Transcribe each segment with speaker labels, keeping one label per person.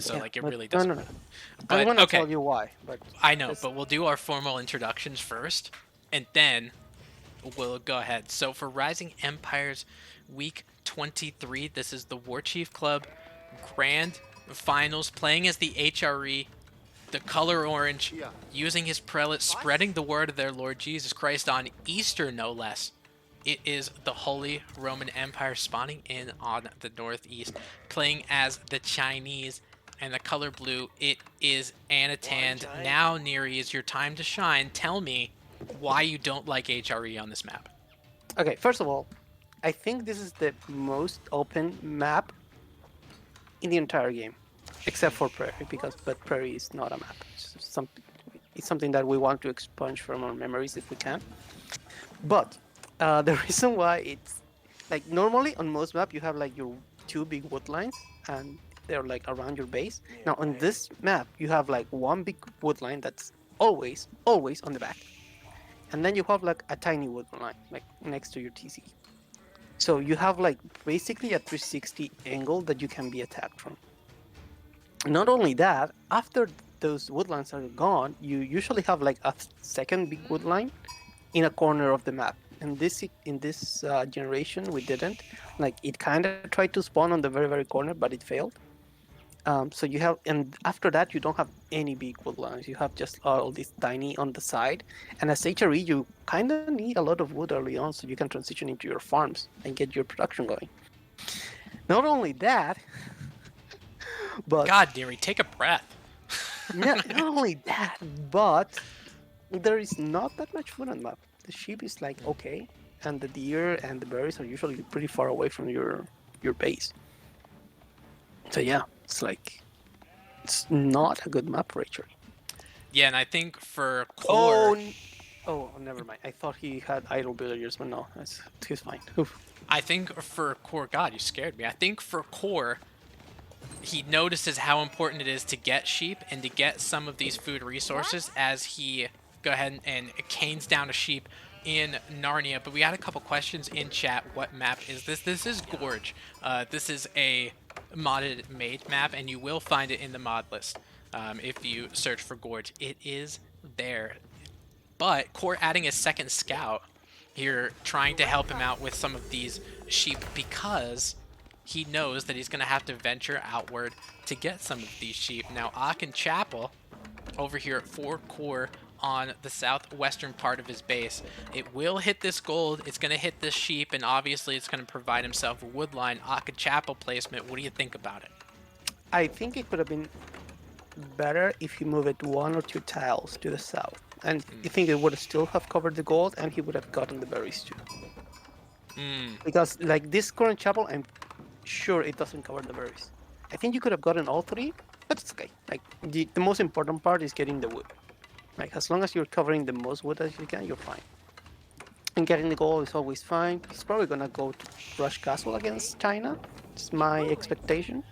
Speaker 1: So
Speaker 2: Yeah,
Speaker 1: like it
Speaker 2: but
Speaker 1: really
Speaker 2: no,
Speaker 1: doesn't
Speaker 2: no, no.
Speaker 1: matter.
Speaker 2: I'm
Speaker 1: But
Speaker 2: gonna
Speaker 1: okay,
Speaker 2: tell you why. But
Speaker 1: I know,
Speaker 2: just
Speaker 1: but we'll do our formal introductions first, and then we'll go ahead. So for Rising Empires Week 23, this is the War Chief Club Grand Finals, playing as the HRE, the color orange, using his prelate, spreading the word of their Lord Jesus Christ on Easter, no less. It is the Holy Roman Empire spawning in on the northeast, playing as the Chinese, and the color blue, it is Anotand. Now, Neri, is your time to shine. Tell me why you don't like HRE on this map.
Speaker 2: okay. First of all, I think this is the most open map in the entire game, except for Prairie, because but Prairie is not a map. It's something that we want to expunge from our memories if we can. But the reason why it's like normally on most map you have like your two big wood lines and they're like around your base. Now on this map you have like one big wood line that's always on the back, and then you have like a tiny wood line like next to your TC. So you have like basically a 360 angle that you can be attacked from. Not only that, after those woodlands are gone, you usually have like a second big woodline in a corner of the map. And this generation, we didn't. Like it kind of tried to spawn on the very corner, but it failed. So you have, and after that, you don't have any big woodlands. You have just all these tiny on the side. And as HRE, you kind of need a lot of wood early on, so you can transition into your farms and get your production going. Not only that, but
Speaker 1: God, Neri, take a breath.
Speaker 2: not only that, but there is not that much food on the map. The sheep is like okay, and the deer and the berries are usually pretty far away from your base. So yeah, it's like it's not a good map for archery.
Speaker 1: Yeah, and I think for
Speaker 2: Oh,
Speaker 1: core,
Speaker 2: oh, never mind. I thought he had idle villagers, but no, he's fine. Oof.
Speaker 1: I think for core, God, you scared me. I think for core, he notices how important it is to get sheep and to get some of these food resources as he go ahead and canes down a sheep in Narnia. But we had a couple questions in chat. What map is this? This is Gorge. This is a modded made map, and you will find it in the mod list if you search for Gorge. It is there. But Core adding a second scout here, trying to help him out with some of these sheep because he knows that he's going to have to venture outward to get some of these sheep. Now, Aachen Chapel over here at 4 Core on the southwestern part of his base. It will hit this gold, it's going to hit this sheep, and obviously it's going to provide himself a woodline Aachen Chapel placement. What do you think about it?
Speaker 2: I think it could have been better if he moved it one or two tiles to the south, and I think it would still have covered the gold, and he would have gotten the berries too.
Speaker 1: Mm.
Speaker 2: Because like this current chapel, I'm sure it doesn't cover the berries. I think you could have gotten all three, but it's okay. Like the most important part is getting the wood. Like as long as you're covering the most wood as you can, you're fine. And getting the goal is always fine. He's probably gonna go to Rush Castle against China. It's my expectation.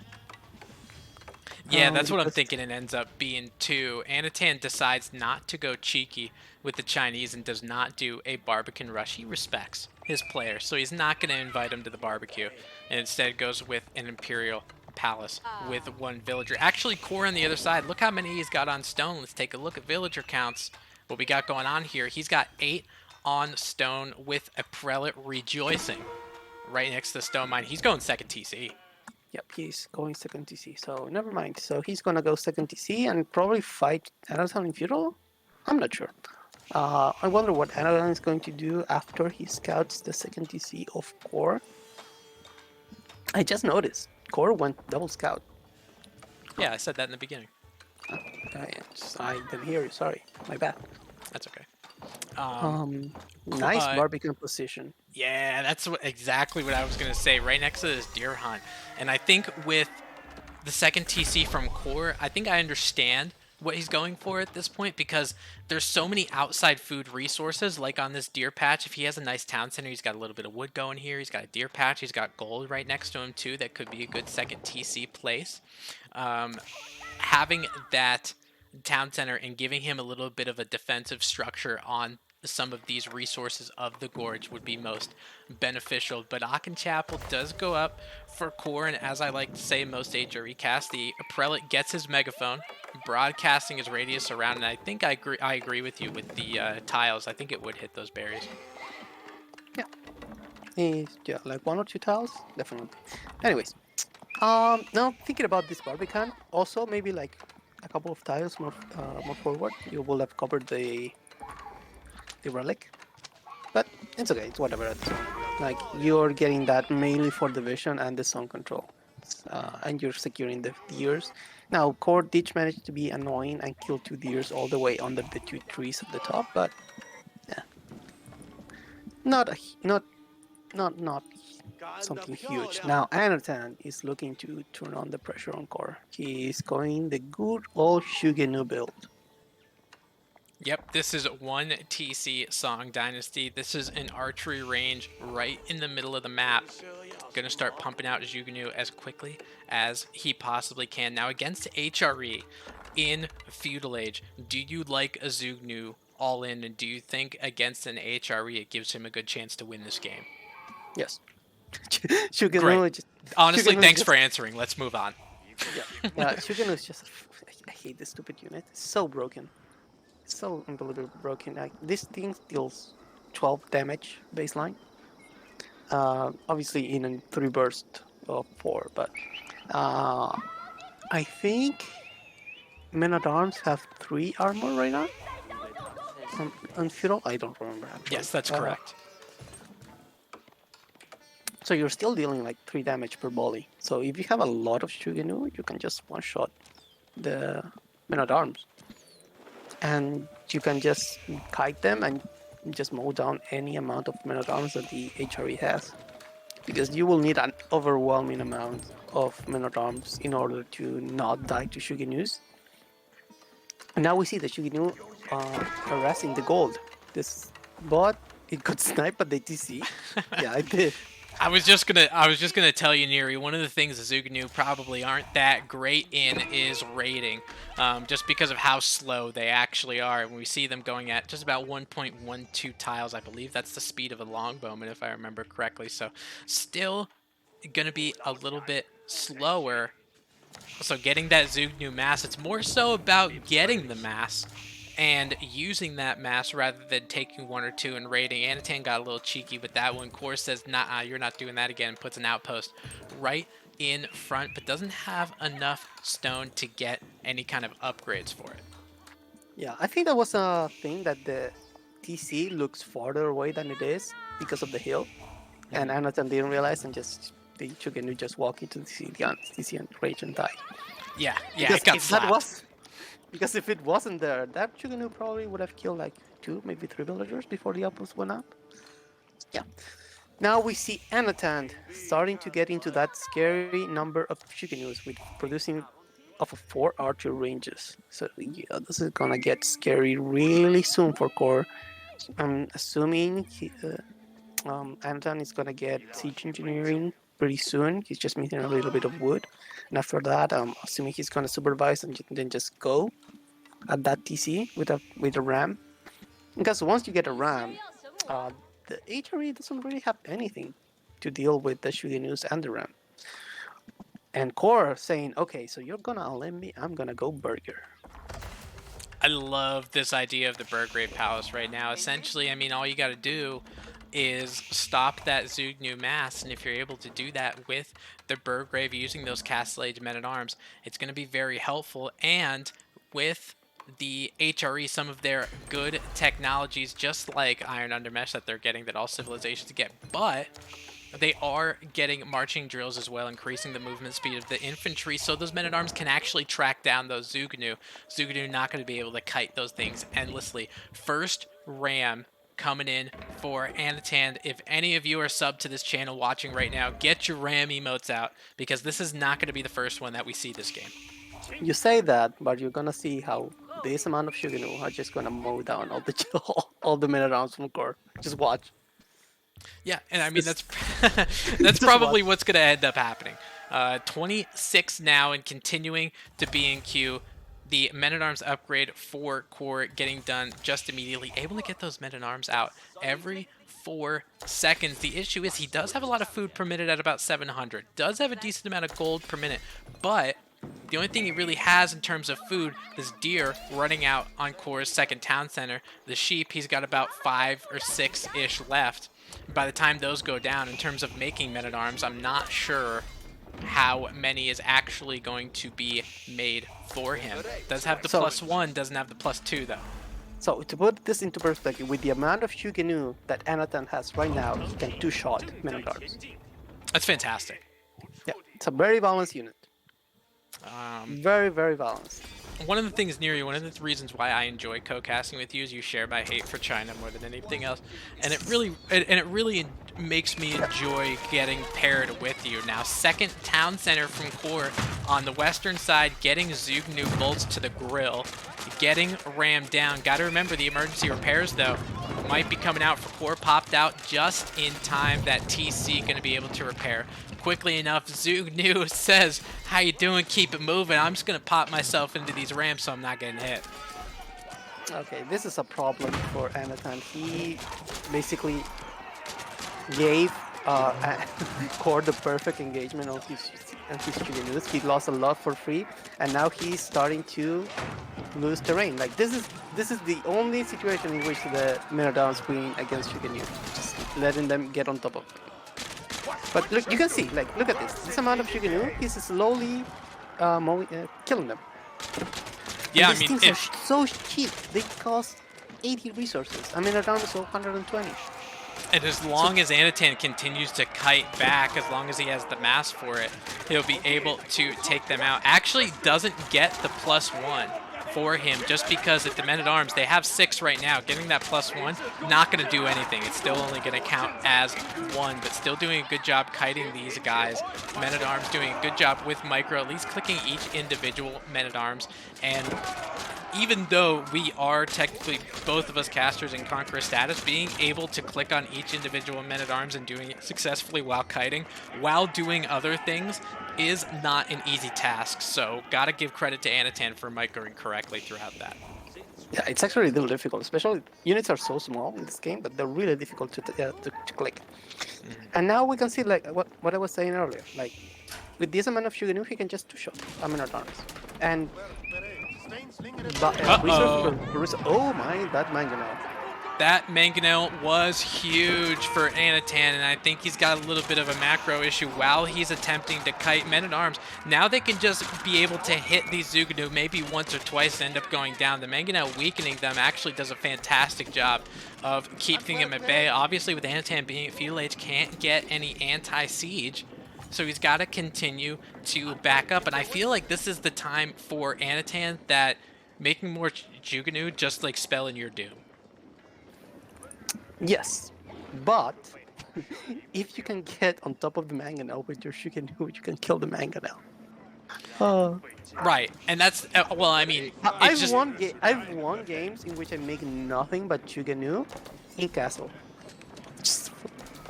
Speaker 1: Yeah, that's what I'm
Speaker 2: Because
Speaker 1: thinking it ends up being too. Anatan decides not to go cheeky with the Chinese and does not do a Barbican rush. He respects his players, so he's not going to invite him to the barbecue, and instead goes with an Imperial Palace with one villager. Actually, Core on the other side, look how many he's got on stone. Let's take a look at villager counts. What we got going on here, he's got 8 on stone with a prelate rejoicing right next to the stone mine. He's going second TC.
Speaker 2: yep, he's going second TC. So never mind. So he's gonna go second TC and probably fight Anotand in feudal. I'm not sure. I wonder what Anotand is going to do after he scouts the second TC of Core. I just noticed Core went double scout. Huh.
Speaker 1: Yeah, I said that in the beginning.
Speaker 2: I didn't hear you. Sorry, my bad.
Speaker 1: That's okay. Um,
Speaker 2: Um,
Speaker 1: Cool.
Speaker 2: nice barbecue position.
Speaker 1: Yeah, that's exactly what I was gonna say. Right next to this deer hunt, and I think with the second TC from Core, I think I understand what he's going for at this point because there's so many outside food resources. Like on this deer patch, if he has a nice town center, he's got a little bit of wood going here. He's got a deer patch. He's got gold right next to him too. That could be a good second TC place. Um, Having that town center and giving him a little bit of a defensive structure on some of these resources of the Gorge would be most beneficial. But Chapel does go up for coRe, and as I like to say in most HRE casts, the Prelate gets his megaphone, broadcasting his radius around, and I think I agree with you with the tiles. I think it would hit those berries.
Speaker 2: Yeah. Yeah, like 1 or 2 tiles, definitely. Anyways, now thinking about this Barbican, also maybe like a couple of tiles more forward, you will have covered the relic. But it's okay, it's whatever at this point. Like, you're getting that mainly for the vision and the sound control. And you're securing the deers. Now, coRe did manage to be annoying and kill 2 deers all the way under the 2 trees at the top, but yeah, not a, not something huge. Now, Anotand is looking to turn on the pressure on coRe. He is going the good old Shugenu build.
Speaker 1: Yep, this is one TC Song Dynasty. This is an archery range right in the middle of the map. Gonna start pumping out Zuganu as quickly as he possibly can. Now against HRE in Feudal Age, do you like a Zugnu all in, and do you think against an HRE it gives him a good chance to win this game?
Speaker 2: Yes. Shugenu
Speaker 1: Great.
Speaker 2: just
Speaker 1: Honestly,
Speaker 2: Shugenu
Speaker 1: thanks
Speaker 2: just,
Speaker 1: for answering. Let's move on.
Speaker 2: yeah. Shugenu is just. I hate this stupid unit. It's so broken. It's so unbelievably broken. Like, this thing deals 12 damage baseline. Obviously in a 3 burst of 4, but I think Men at Arms have 3 armor right now. On Feudal, I don't remember actually.
Speaker 1: Yes, that's correct.
Speaker 2: So you're still dealing like 3 damage per volley. So if you have a lot of Shugenu, you can just one-shot the Men at Arms. And you can just kite them and just mow down any amount of Men at Arms that the HRE has. Because you will need an overwhelming amount of Men at Arms in order to not die to Shugenus. And now we see the Shugenu harassing the gold. This bot, it got sniped at the TC. Yeah, I did.
Speaker 1: I was just gonna tell you, Neri, one of the things the Zuganu probably aren't that great in is raiding, just because of how slow they actually are. When we see them going at just about 1.12 tiles, I believe that's the speed of a longbowman, if I remember correctly. So, still gonna be a little bit slower. So getting that Zugnu mass, it's more so about getting the mass and using that mass rather than taking 1 or 2 and raiding. Anotand got a little cheeky with that one. coRe says, nah, you're not doing that again. Puts an outpost right in front, but doesn't have enough stone to get any kind of upgrades for it.
Speaker 2: Yeah, I think that was a thing that the TC looks farther away than it is because of the hill. And Anotand didn't realize and just the Shugenu just walk into the TC and rage and die.
Speaker 1: Yeah,
Speaker 2: Because
Speaker 1: it got
Speaker 2: if
Speaker 1: slapped.
Speaker 2: that was, because if it wasn't there, that Shugenu probably would have killed like 2, maybe 3 villagers before the outpost went up. Yeah. Now we see Anotand starting to get into that scary number of Shugenus with producing of 4 archer ranges. So yeah, this is gonna get scary really soon for coRe. I'm assuming Anton is gonna get siege engineering pretty soon. He's just missing a little bit of wood, and after that, I'm assuming he's gonna supervise and then just go at that TC with a ram. Because once you get a ram, the HRE doesn't really have anything to deal with the Shugenus and the ram. And coRe saying, okay, so you're gonna outlive me, I'm gonna go burger.
Speaker 1: I love this idea of the Burgrave Palace right now. Essentially, I mean, all you got to do is stop that Zugnu mass, and if you're able to do that with the Burgrave using those Castellage Men-at-Arms, it's going to be very helpful. And with the HRE, some of their good technologies, just like Iron Undermesh that they're getting, that all civilizations get, but they are getting marching drills as well, increasing the movement speed of the infantry, so those men-at-arms can actually track down those Zuganu. Zuganu not going to be able to kite those things endlessly. First ram coming in for Anotand. If any of you are subbed to this channel watching right now, get your ram emotes out, because this is not going to be the first one that we see this game.
Speaker 2: You say that, but you're gonna see how this amount of Shugenu are just gonna mow down all the men-at-arms from coRe. Just watch.
Speaker 1: Yeah, and I mean, that's probably what's going to end up happening. 26 now and continuing to be in queue. the Men-at-Arms upgrade for coRe getting done just immediately. Able to get those Men-at-Arms out every 4 seconds. The issue is he does have a lot of food per minute at about 700. Does have a decent amount of gold per minute, but the only thing he really has in terms of food is deer running out on coRe's second town center. The sheep, he's got about 5 or 6-ish left. By the time those go down, in terms of making Men-at-Arms, I'm not sure how many is actually going to be made for him. Does have the +1, doesn't have the +2 though.
Speaker 2: So to put this into perspective, with the amount of Shugenu that Anotand has right now, he can two-shot Men-at-Arms.
Speaker 1: That's fantastic.
Speaker 2: Yeah, it's a very balanced unit. Very, very balanced.
Speaker 1: One of the things near you, one of the reasons why I enjoy co-casting with you is you share my hate for China more than anything else, and it really makes me enjoy getting paired with you. Now, second town center from coRe on the western side, getting Zugnu bolts to the grill, getting rammed down. Got to remember the emergency repairs though might be coming out for coRe. Popped out just in time. That TC going to be able to repair quickly enough. Zugnu says, "How you doing? Keep it moving. I'm just gonna pop myself into these ramps so I'm not getting hit."
Speaker 2: Okay, this is a problem for Anotand. He basically gave coRe the perfect engagement on his Jugenus. He lost a lot for free, and now he's starting to lose terrain. Like this is the only situation in which the Men-at-Arms win against Jugenu. Just letting them get on top of him. But look, you can see, like, look at this. This amount of Shugenu, he's slowly killing them.
Speaker 1: Yeah,
Speaker 2: and these things are so cheap. They cost 80 resources. I mean, around so 120.
Speaker 1: And as long as Anotand continues to kite back, as long as he has the mass for it, he'll be able to take them out. Actually doesn't get the +1 for him just because at the Men-at-Arms, they have 6 right now. Getting that +1, not going to do anything. It's still only going to count as 1, but still doing a good job kiting these guys. Men-at-Arms doing a good job with micro, at least clicking each individual Men-at-Arms. And even though we are technically, both of us casters in Conqueror status, being able to click on each individual Men-at-Arms and doing it successfully while kiting, while doing other things, is not an easy task. So gotta give credit to Anotand for microing correctly throughout that.
Speaker 2: Yeah, it's actually a little difficult, especially units are so small in this game, but they're really difficult to click. And now we can see, like, what I was saying earlier, like, with this amount of Shugenu, he can just two-shot Men-at-Arms. And oh my, that mangonel.
Speaker 1: That mangonel was huge for Anotand, and I think he's got a little bit of a macro issue while he's attempting to kite Men-at-Arms. Now they can just be able to hit these Zugunu maybe once or twice and end up going down. The mangonel weakening them actually does a fantastic job of keeping them at bay. Obviously, with Anotand being at feudal age, can't get any anti-siege. So he's got to continue to back up, and I feel like this is the time for Anotand that making more Jugunu just like spelling your doom.
Speaker 2: Yes, but if you can get on top of the mangonel with your Shugenu, you can kill the mangonel.
Speaker 1: Right, and that's well, I mean,
Speaker 2: I've won games in which I make nothing but Shugenu in castle. Just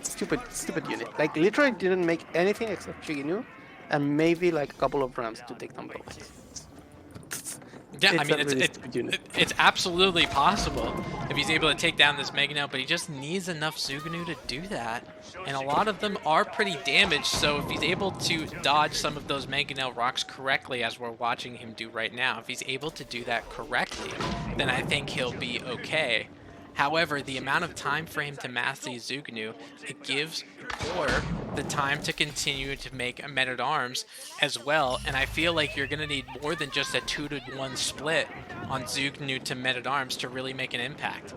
Speaker 2: stupid unit. Like literally didn't make anything except Shugenu, and maybe like a couple of rams to take them both.
Speaker 1: Yeah, I mean, it's absolutely possible if he's able to take down this mangonel, but he just needs enough Zugunu to do that. And a lot of them are pretty damaged, so if he's able to dodge some of those mangonel rocks correctly, as we're watching him do right now, if he's able to do that correctly, then I think he'll be okay. However, the amount of time for him to mass these Zugunu, it gives coRe the time to continue to make Men-at-Arms as well, and I feel like you're going to need more than just a 2-to-1 split on Zugunu to Men-at-Arms to really make an impact.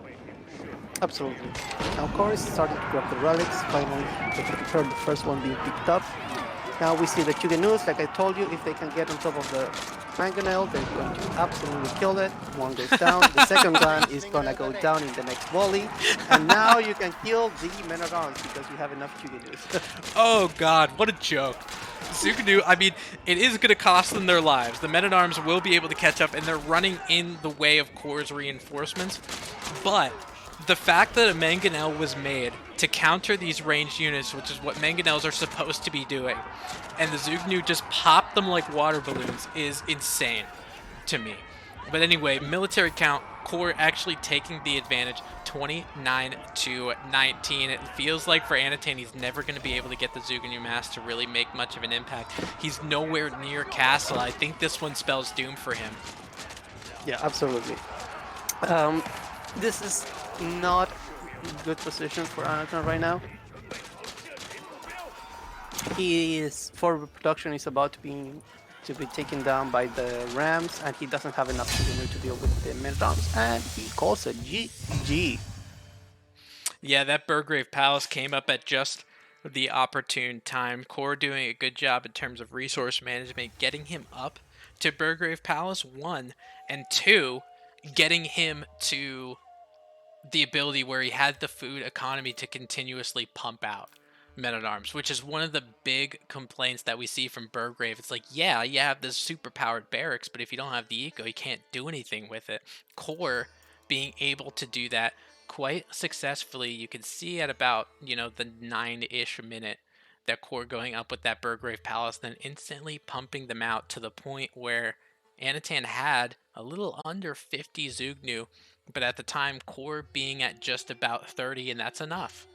Speaker 2: Absolutely. Now coRe is starting to grab the relics, finally the first one being picked up. Now we see the Jugenus, like I told you, if they can get on top of the mangonel, they're going to absolutely kill it. One goes down, the second one is gonna go down in the next volley, and now you can kill the Men-at-Arms because you have enough Jugenus.
Speaker 1: Oh god, what a joke. Zugunu, I mean, it is going to cost them their lives. The Men-at-Arms will be able to catch up, and they're running in the way of coRe's reinforcements, but the fact that a mangonel was made to counter these ranged units, which is what mangonels are supposed to be doing, and the Zugunu just pop them like water balloons, is insane to me. But anyway, military count, coRe actually taking the advantage, 29 to 19. It feels like for Anotand, he's never going to be able to get the Zuganu Mass to really make much of an impact. He's nowhere near Castle. I think this one spells doom for him.
Speaker 2: Yeah, absolutely. Um, this is not good position for Anotand right now. His forward production is about to be taken down by the Rams, and he doesn't have enough to deal with the Men-at-Arms, and he calls it GG.
Speaker 1: Yeah, that Burgrave Palace came up at just the opportune time. coRe doing a good job in terms of resource management, getting him up to Burgrave Palace, one, and two, getting him to the ability where he had the food economy to continuously pump out men-at-arms, which is one of the big complaints that we see from Burgrave. It's like, yeah, you have this super-powered barracks, but if you don't have the eco, you can't do anything with it. coRe being able to do that quite successfully. You can see at about, the 9-ish minute that coRe going up with that Burgrave Palace, then instantly pumping them out to the point where Anotand had a little under 50 Zugnu, but at the time, coRe being at just about 30, and that's enough.